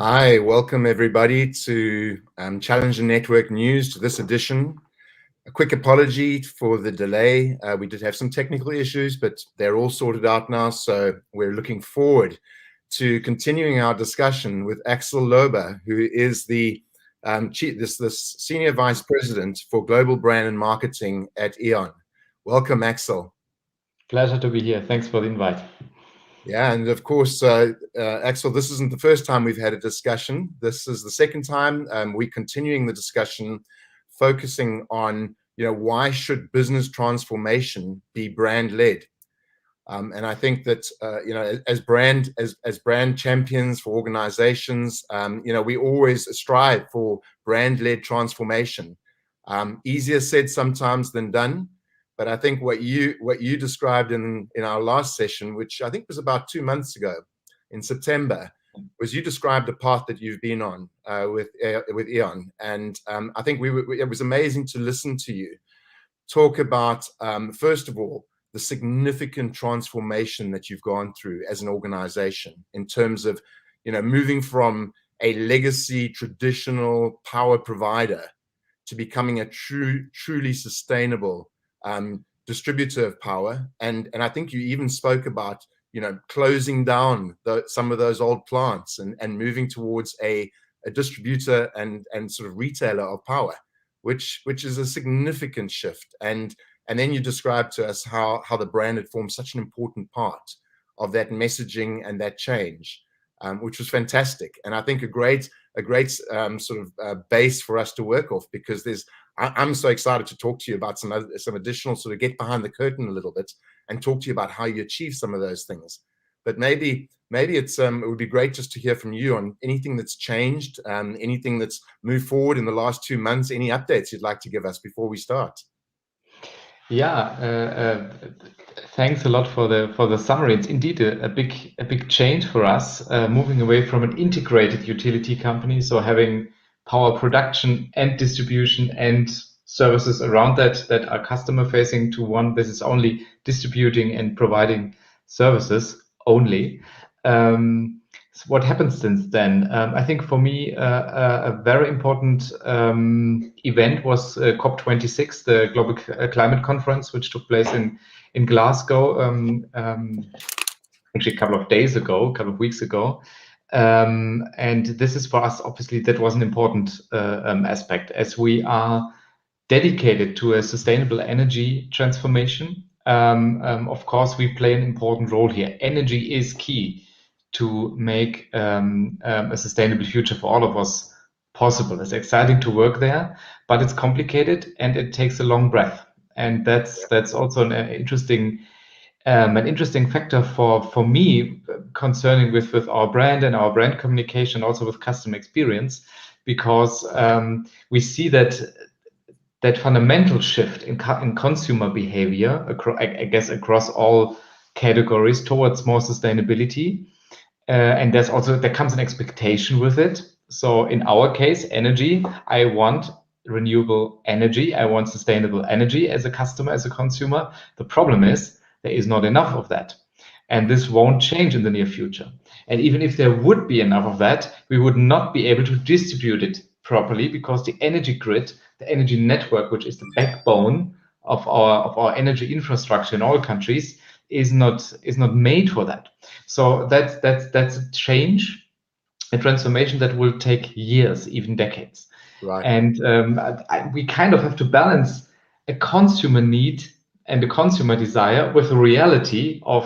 Hi, welcome everybody to Challenger Network News, to this edition. A quick apology for the delay. We did have some technical issues, but they're all sorted out now. So we're looking forward to continuing our discussion with Axel Löber, who is the Senior Vice President for Global Brand and Marketing at E.ON. Welcome, Axel. Pleasure to be here. Thanks for the invite. Yeah, and of course, Axel, this isn't the first time we've had a discussion. This is the second time. We're continuing the discussion, focusing on, why should business transformation be brand-led? And I think that, as brand champions for organizations, we always strive for brand-led transformation. Easier said sometimes than done. But I think what you described in our last session, which I think was about 2 months ago, in September, was you described a path that you've been on with E.ON, and I think it was amazing to listen to you talk about first of all the significant transformation that you've gone through as an organization in terms of moving from a legacy traditional power provider to becoming a truly sustainable distributor of power, and I think you even spoke about closing down some of those old plants and moving towards a distributor and sort of retailer of power, which is a significant shift. And then you described to us how the brand had formed such an important part of that messaging and that change, which was fantastic, and I think a great base for us to work off, because I'm so excited to talk to you about some additional sort of get behind the curtain a little bit and talk to you about how you achieve some of those things. But maybe it would be great just to hear from you on anything that's changed, anything that's moved forward in the last 2 months, any updates you'd like to give us before we start. Yeah, thanks a lot for the summary. It's indeed a big change for us, moving away from an integrated utility company, so having power production and distribution and services around that are customer facing, to one this is only distributing and providing services only. So what happened since then? I think for me a very important event was COP26, the Global Climate Conference, which took place in Glasgow actually a couple of weeks ago. And this is for us, obviously, that was an important aspect, as we are dedicated to a sustainable energy transformation. Of course, we play an important role here. Energy is key to make a sustainable future for all of us possible. It's exciting to work there, but it's complicated and it takes a long breath. And that's also an interesting factor for me concerning with our brand and our brand communication, also with customer experience, because we see that fundamental shift in consumer behavior, I guess across all categories, towards more sustainability. And there comes an expectation with it. So in our case, energy, I want renewable energy. I want sustainable energy as a customer, as a consumer. The problem is there is not enough of that. And this won't change in the near future. And even if there would be enough of that, we would not be able to distribute it properly, because the energy grid, the energy network, which is the backbone of our energy infrastructure in all countries, is not made for that. So that's a change, a transformation that will take years, even decades. Right. And we kind of have to balance a consumer need and the consumer desire with the reality of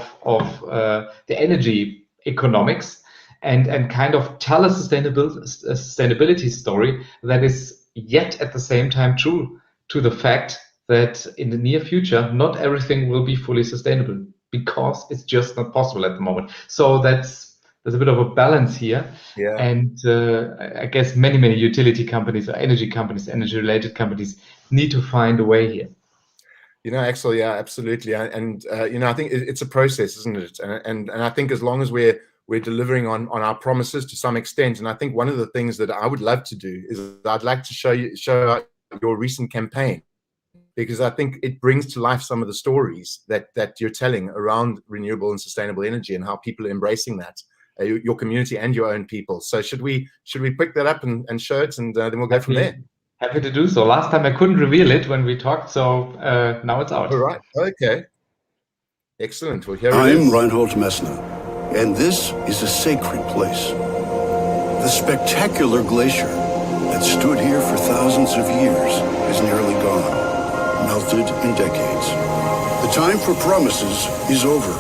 the energy economics, and kind of tell a sustainability story that is yet at the same time true to the fact that in the near future, not everything will be fully sustainable, because it's just not possible at the moment. So there's a bit of a balance here. Yeah. And I guess many utility companies or energy companies, energy-related companies, need to find a way here. Axel, yeah, absolutely. And I think it's a process, isn't it? And I think as long as we're delivering on our promises to some extent, and I think one of the things that I would love to do is I'd like to show your recent campaign, because I think it brings to life some of the stories that you're telling around renewable and sustainable energy and how people are embracing that. your community and your own people. So should we pick that up and show it, and then we'll go from there? Happy to do so. Last time I couldn't reveal it when we talked, so now it's out. All right. Okay. Excellent. Well, here it is. I'm Reinhold Messner, and this is a sacred place. The spectacular glacier that stood here for thousands of years is nearly gone, melted in decades. The time for promises is over.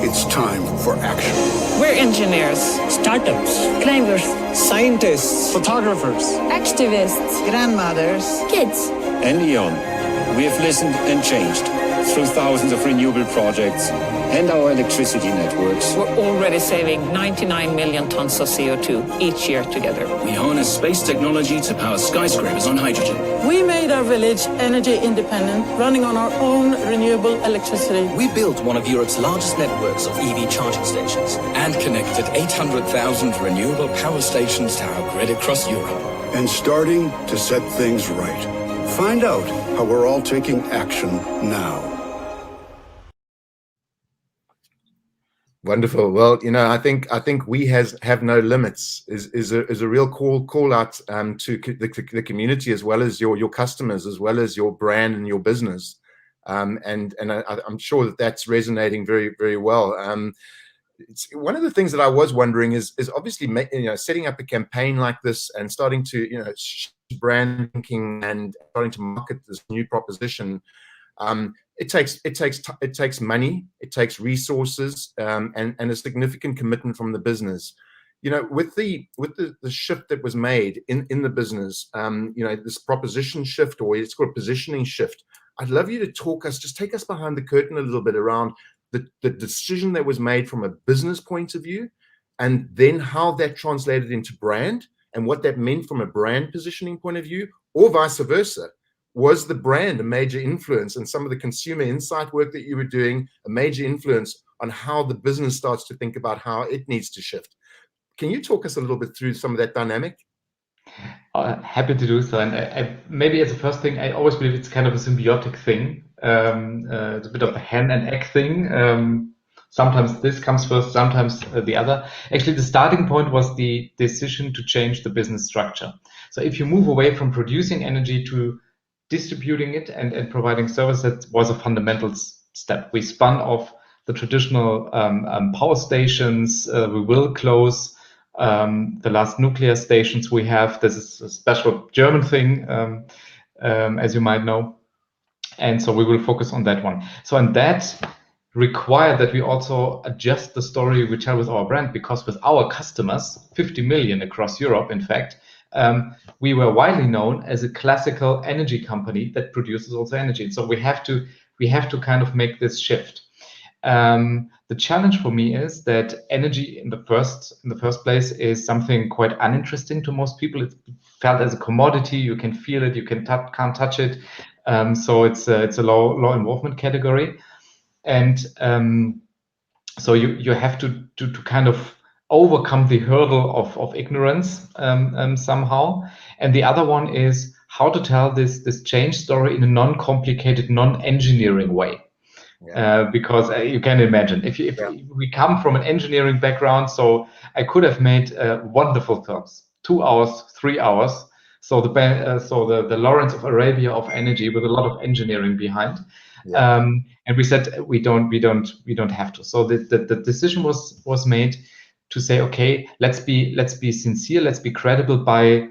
It's time for action. We're engineers, startups, climbers, scientists, photographers, activists, grandmothers, kids, and E.ON. We have listened and changed through thousands of renewable projects and our electricity networks. We're already saving 99 million tons of CO2 each year together. We harness space technology to power skyscrapers on hydrogen. We made our village energy independent, running on our own renewable electricity. We built one of Europe's largest networks of EV charging stations and connected 800,000 renewable power stations to our grid across Europe. And starting to set things right. Find out how we're all taking action now. Wonderful. Well, I think we have no limits is a real call out to the community, as well as your customers, as well as your brand and your business, and I'm sure that's resonating very, very well. It's one of the things that I was wondering is obviously setting up a campaign like this and starting to brand thinking and starting to market this new proposition. It takes money, it takes resources, and a significant commitment from the business. With the shift that was made in the business, this proposition shift, or it's called a positioning shift. I'd love you to take us behind the curtain a little bit around the decision that was made from a business point of view, and then how that translated into brand and what that meant from a brand positioning point of view, or vice versa. Was the brand a major influence, and some of the consumer insight work that you were doing a major influence on how the business starts to think about how it needs to shift? Can you talk us a little bit through some of that dynamic? Happy to do so. And maybe as a first thing, I always believe it's kind of a symbiotic thing. It's a bit of a hen and egg thing. Sometimes this comes first, sometimes the other. Actually, the starting point was the decision to change the business structure. So if you move away from producing energy to distributing it and providing services, that was a fundamental step. We spun off the traditional power stations. We will close the last nuclear stations we have. This is a special German thing, as you might know. And so we will focus on that one. So, and that required that we also adjust the story we tell with our brand, because with our customers, 50 million across Europe, in fact, we were widely known as a classical energy company that produces also energy. So we have to kind of make this shift. The challenge for me is that energy in the first place is something quite uninteresting to most people. It's felt as a commodity. You can feel it. You can't touch it. So it's a low involvement category, and so you have to kind of overcome the hurdle of ignorance somehow. And the other one is how to tell this change story in a non-complicated, non-engineering way. Yeah. Because you can imagine if we come from an engineering background, so I could have made wonderful films, 2 hours, 3 hours. So the Lawrence of Arabia of energy, with a lot of engineering behind. Yeah. And we said we don't have to. So the decision was made to say, okay, let's be sincere, let's be credible by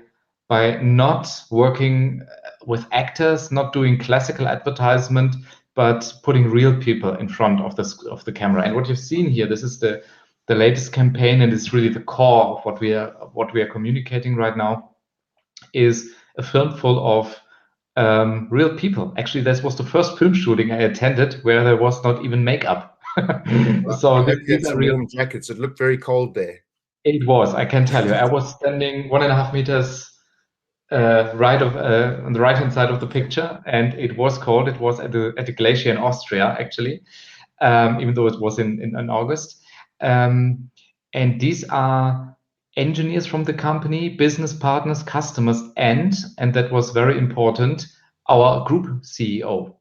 not working with actors, not doing classical advertisement, but putting real people in front of the camera. And what you've seen here, this is the latest campaign, and it's really the core of what we are communicating right now, is a film full of real people. Actually, this was the first film shooting I attended where there was not even makeup. So these are real jackets. It looked very cold there. It was, I can tell you. I was standing 1.5 meters on the right-hand side of the picture, and it was cold. It was at a glacier in Austria, actually, even though it was in August. And these are engineers from the company, business partners, customers, and that was very important, our group CEO.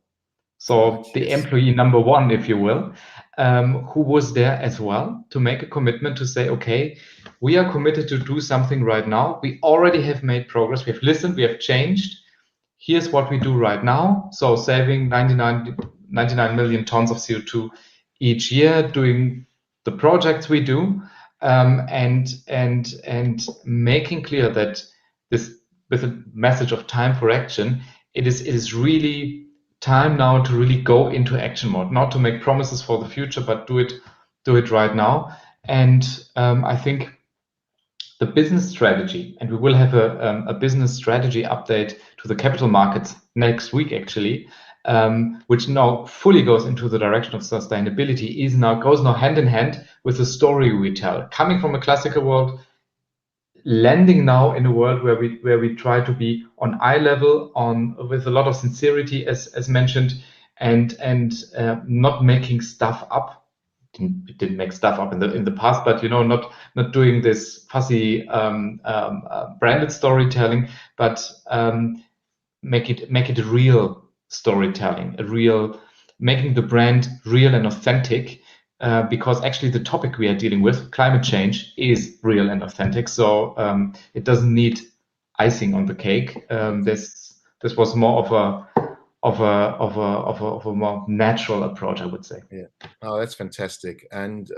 So the employee number one, if you will. who was there as well to make a commitment to say, okay, we are committed to do something right now. We already have made progress. We have listened. We have changed. Here's what we do right now. So saving 99 million tons of CO2 each year, doing the projects we do, and making clear that this, with a message of time for action, it is really time now to really go into action mode, not to make promises for the future, but do it right now. And I think the business strategy, and we will have a business strategy update to the capital markets next week, actually, which now fully goes into the direction of sustainability, goes now hand in hand with the story we tell, coming from a classical world, landing now in a world where we try to be on eye level, with a lot of sincerity, as mentioned, and not making stuff up. We didn't make stuff up in the past, but not doing this fussy branded storytelling, but make it a real storytelling, making the brand real and authentic. Because actually the topic we are dealing with, climate change, is real and authentic. So it doesn't need icing on the cake. This was more of a more natural approach, I would say. Yeah. Oh, that's fantastic. And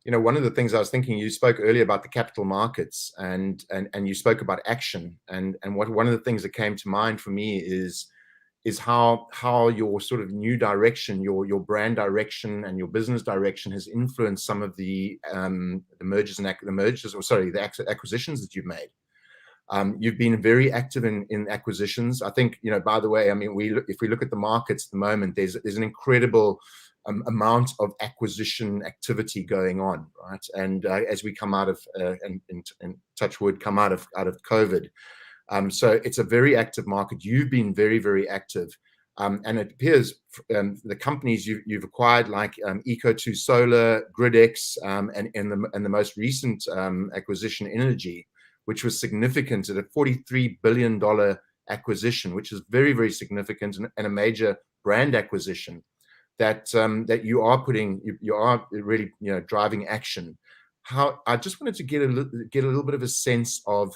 one of the things I was thinking, you spoke earlier about the capital markets, and you spoke about action, and one of the things that came to mind for me is how your sort of new direction, your brand direction and your business direction has influenced some of the acquisitions that you've made. You've been very active in acquisitions. I think, by the way, I mean, if we look at the markets at the moment, there's an incredible amount of acquisition activity going on, right? And as we come out of, and touch wood, come out of COVID. So it's a very active market. You've been very, very active. And it appears the companies you've acquired, like Eco2 Solar, GridX, and the most recent acquisition, Energy, which was significant at a $43 billion acquisition, which is very, very significant, and a major brand acquisition that you are really driving action. I just wanted to get a little bit of a sense of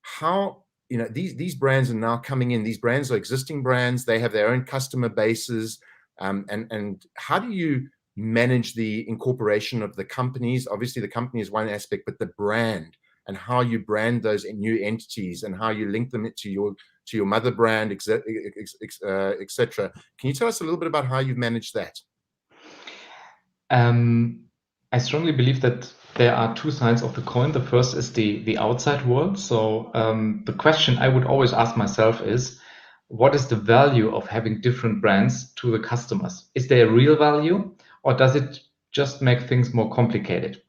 how these brands are now coming in. These brands are existing brands. They have their own customer bases. And how do you manage the incorporation of the companies? Obviously, the company is one aspect, but the brand and how you brand those new entities and how you link them to your mother brand, etc. Can you tell us a little bit about how you've managed that? I strongly believe that there are two sides of the coin. The first is the outside world. So the question I would always ask myself is, what is the value of having different brands to the customers? Is there a real value, or does it just make things more complicated?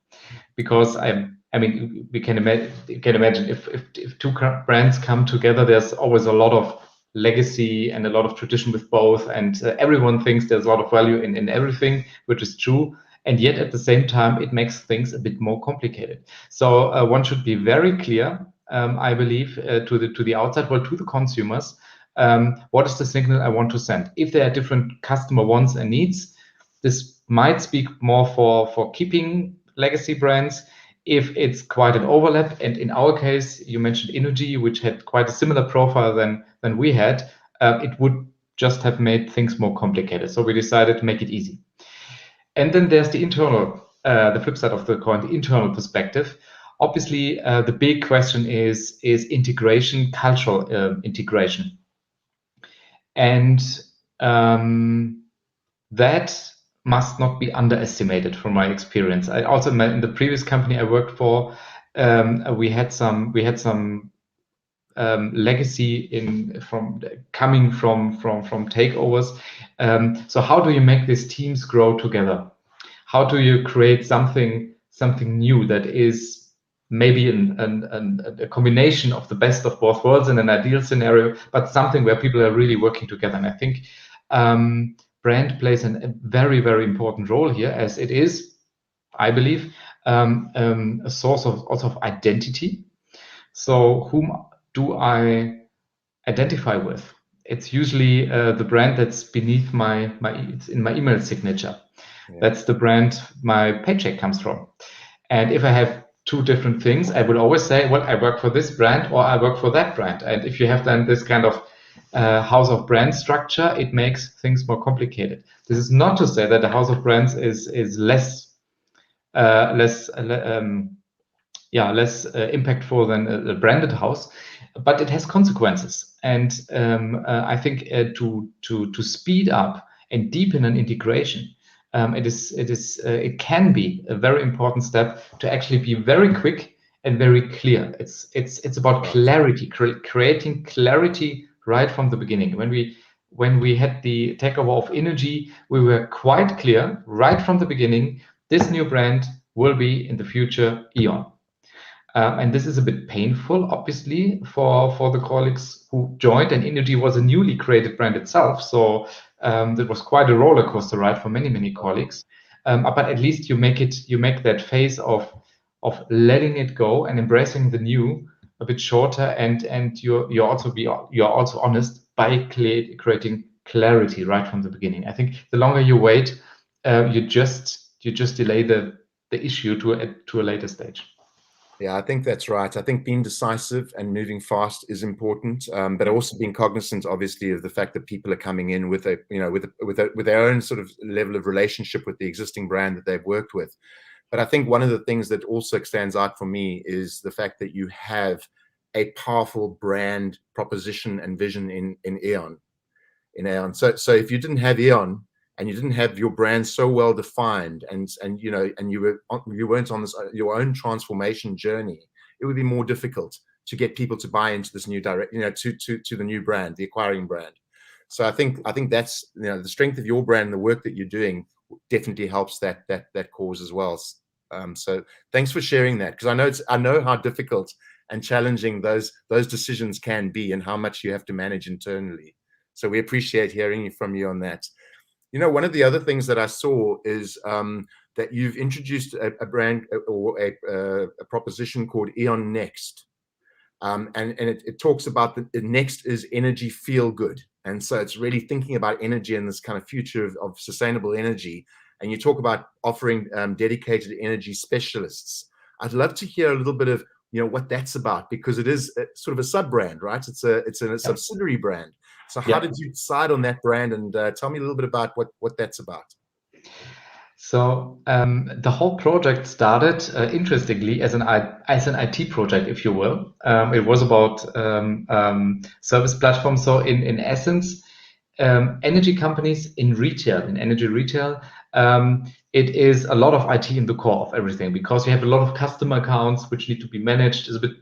Because I mean, you can imagine if two brands come together, there's always a lot of legacy and a lot of tradition with both, and everyone thinks there's a lot of value in everything, which is true. And yet at the same time, it makes things a bit more complicated. So one should be very clear, I believe, to the outside world, to the consumers, what is the signal I want to send? If there are different customer wants and needs, this might speak more for keeping legacy brands. If it's quite an overlap, and in our case, you mentioned Energy, which had quite a similar profile than we had, it would just have made things more complicated. So we decided to make it easy. And then there's the internal, the flip side of the coin, the internal perspective. Obviously, the big question is integration, cultural integration. And that must not be underestimated from my experience. I also met in the previous company I worked for, we had some legacy coming from takeovers. So how do you make these teams grow together? How do you create something new that is maybe a combination of the best of both worlds in an ideal scenario, but something where people are really working together? And I think brand plays a very, very important role here, as it is, I believe, a source of identity. So whom do I identify with? It's usually the brand that's beneath it's in my email signature. That's the brand my paycheck comes from. And if I have two different things, I will always say, well, I work for this brand or I work for that brand. And if you have then this kind of house of brand structure, it makes things more complicated. This is not to say that the house of brands is less impactful than a branded house, but it has consequences. And I think to speed up and deepen an integration, it can be a very important step to actually be very quick and very clear. It's about clarity, creating clarity right from the beginning. When we had the takeover of energy, we were quite clear right from the beginning. This new brand will be in the future E.ON. And this is a bit painful, obviously, for the colleagues who joined, and energy was a newly created brand itself. So that was quite a roller coaster ride for many colleagues. But at least you make that phase of letting it go and embracing the new a bit shorter, and you're also honest by creating clarity right from the beginning. I think the longer you wait, you just delay the issue to a later stage. Yeah, I think that's right. I think being decisive and moving fast is important, but also being cognizant, obviously, of the fact that people are coming in with with their own sort of level of relationship with the existing brand that they've worked with. But I think one of the things that also stands out for me is the fact that you have a powerful brand proposition and vision in E.ON. So if you didn't have E.ON, and you didn't have your brand so well defined, and you weren't on this your own transformation journey, it would be more difficult to get people to buy into this new to the new brand, the acquiring brand. So I think that's the strength of your brand and the work that you're doing definitely helps that cause as well. So thanks for sharing that, because I know how difficult and challenging those decisions can be, and how much you have to manage internally. So we appreciate hearing from you on that. One of the other things that I saw is that you've introduced a brand or a proposition called E.ON Next. And it talks about the next is energy feel good. And so it's really thinking about energy and this kind of future of sustainable energy. And you talk about offering dedicated energy specialists. I'd love to hear a little bit of what that's about, because it is sort of a sub brand, right? It's a subsidiary brand. So how did you decide on that brand? And tell me a little bit about what that's about. So the whole project started, interestingly, as an IT project, if you will. It was about service platforms. So in essence, energy companies in energy retail, it is a lot of IT in the core of everything, because you have a lot of customer accounts which need to be managed. It's a bit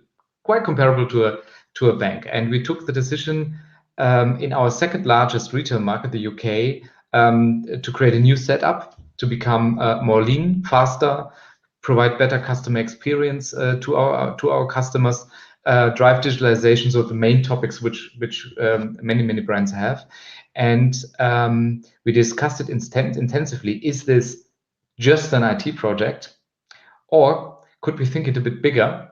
quite comparable to a bank. And we took the decision in our second largest retail market, the UK, to create a new setup to become more lean, faster, provide better customer experience to our customers, drive digitalization. So the main topics which many brands have, and we discussed it intensively. Is this just an IT project, or could we think it a bit bigger?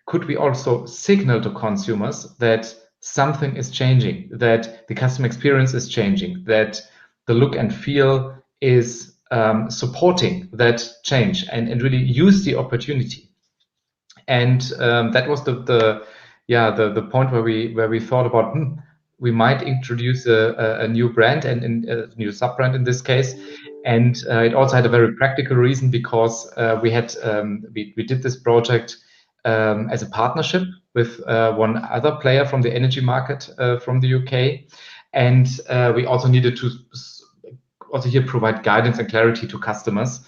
Could we also signal to consumers that something is changing, that the customer experience is changing, that the look and feel is supporting that change, and really use the opportunity? And that was the point where we thought about we might introduce a new brand and a new sub brand in this case. And it also had a very practical reason, because we did this project as a partnership with one other player from the energy market from the UK, and we also needed to also here provide guidance and clarity to customers,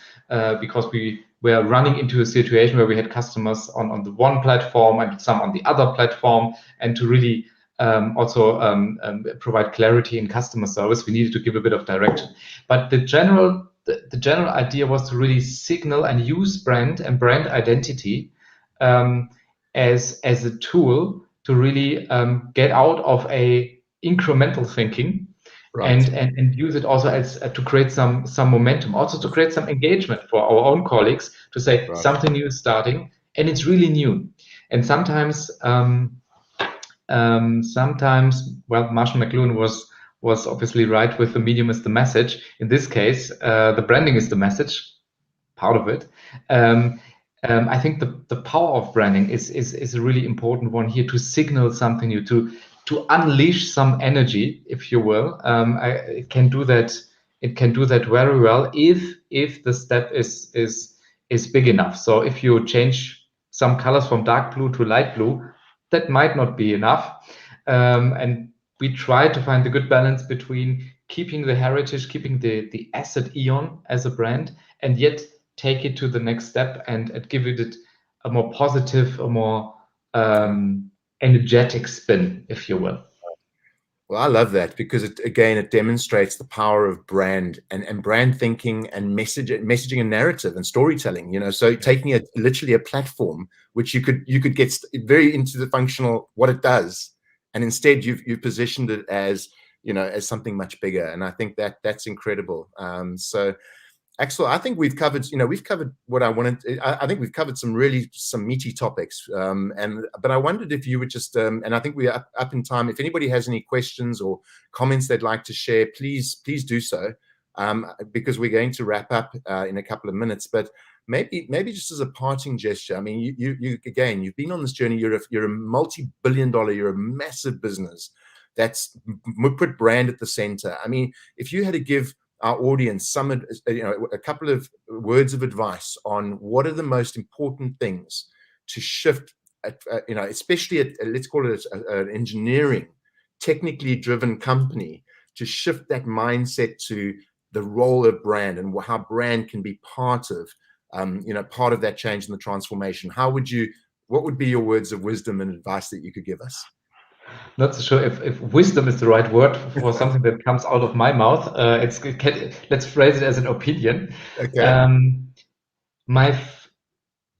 because we were running into a situation where we had customers on the one platform and some on the other platform, and to really also provide clarity in customer service, we needed to give a bit of direction. But the general idea was to really signal and use brand and brand identity as a tool to really get out of a incremental thinking, right, and use it also as to create some momentum, also to create some engagement for our own colleagues, to say something new is starting, and it's really new. And sometimes Marshall McLuhan was obviously right with the medium is the message. In this case, the branding is the message, part of it. I think the power of branding is a really important one here, to signal something new, to unleash some energy, if you will. It can do that. It can do that very well if the step is big enough. So if you change some colors from dark blue to light blue, that might not be enough. And we try to find the good balance between keeping the heritage, keeping the asset E.ON as a brand, and yet take it to the next step and give it a more positive, a more energetic spin, if you will. Well, I love that, because it demonstrates the power of brand and brand thinking and messaging and narrative and storytelling. So taking literally a platform which you could get very into the functional what it does, and instead you've positioned it as as something much bigger. And I think that's incredible. So Axel, I think we've covered what I wanted. I think we've covered some meaty topics. But I wondered if you would just, and I think we are up in time. If anybody has any questions or comments they'd like to share, please do so, because we're going to wrap up in a couple of minutes. But maybe just as a parting gesture, I mean, you've been on this journey. You're a multi-billion-dollar, you're a massive business that's put brand at the center. I mean, if you had to give our audience a couple of words of advice on what are the most important things to shift, especially let's call it an engineering, technically driven company, to shift that mindset to the role of brand and how brand can be part of that change and the transformation. What would be your words of wisdom and advice that you could give us? Not so sure if wisdom is the right word for something that comes out of my mouth. Let's phrase it as an opinion. Okay.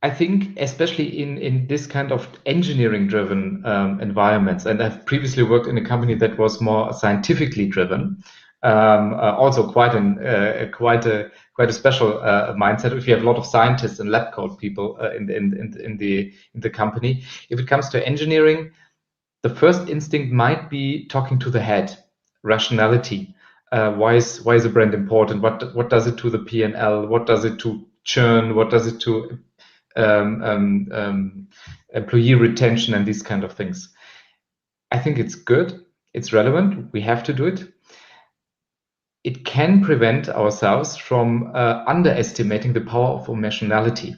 I think, especially in this kind of engineering-driven environments, and I've previously worked in a company that was more scientifically driven, also quite a special mindset. If you have a lot of scientists and lab coat people in the company, if it comes to engineering, the first instinct might be talking to the head, rationality. Why is a brand important? What does it to the P&L? What does it to churn? What does it to employee retention and these kind of things? I think it's good. It's relevant. We have to do it. It can prevent ourselves from underestimating the power of emotionality.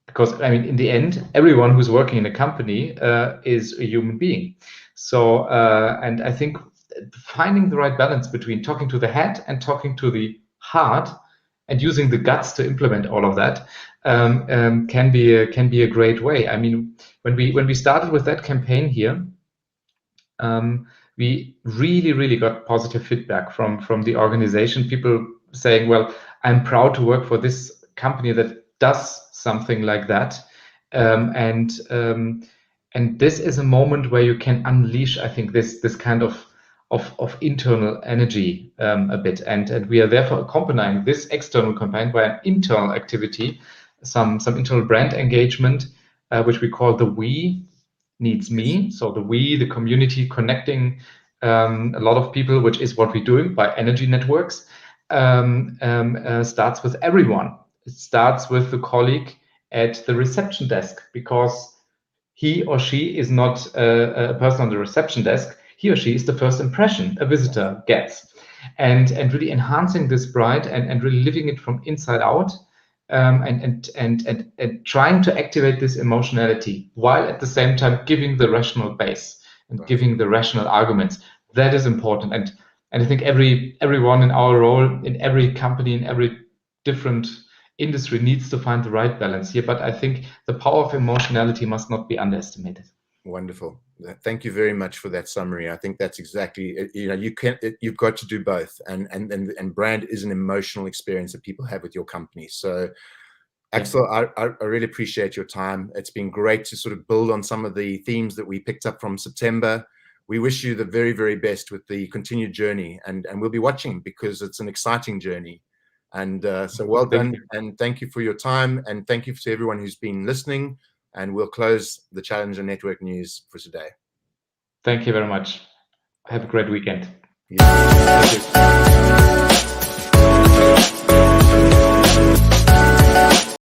Because, I mean, in the end, everyone who's working in a company is a human being. So, and I think finding the right balance between talking to the head and talking to the heart and using the guts to implement all of that can be a great way. I mean, when we started with that campaign here, we really got positive feedback from the organization. People saying, "Well, I'm proud to work for this company that does something like that," and this is a moment where you can unleash, I think, this kind of internal energy a bit, and we are therefore accompanying this external campaign by an internal activity, some internal brand engagement, which we call the We Needs Me. So the we, the community, connecting a lot of people, which is what we're doing by energy networks, starts with everyone. It starts with the colleague at the reception desk, because he or she is not a person on the reception desk. He or she is the first impression a visitor gets, and really enhancing this brand and really living it from inside out, and trying to activate this emotionality while at the same time giving the rational base and giving the rational arguments. That is important, and I think everyone in our role, in every company, in every different industry, needs to find the right balance here. But I think the power of emotionality must not be underestimated. Wonderful. Thank you very much for that summary. I think that's exactly, you've got to do both, and brand is an emotional experience that people have with your company. So Axel, I really appreciate your time. It's been great to sort of build on some of the themes that we picked up from September. We wish you the very, very best with the continued journey, and we'll be watching, because it's an exciting journey. And so well done, and thank you for your time, and thank you to everyone who's been listening. And we'll close the Challenger Network News for today. Thank you very much. Have a great weekend. Yeah.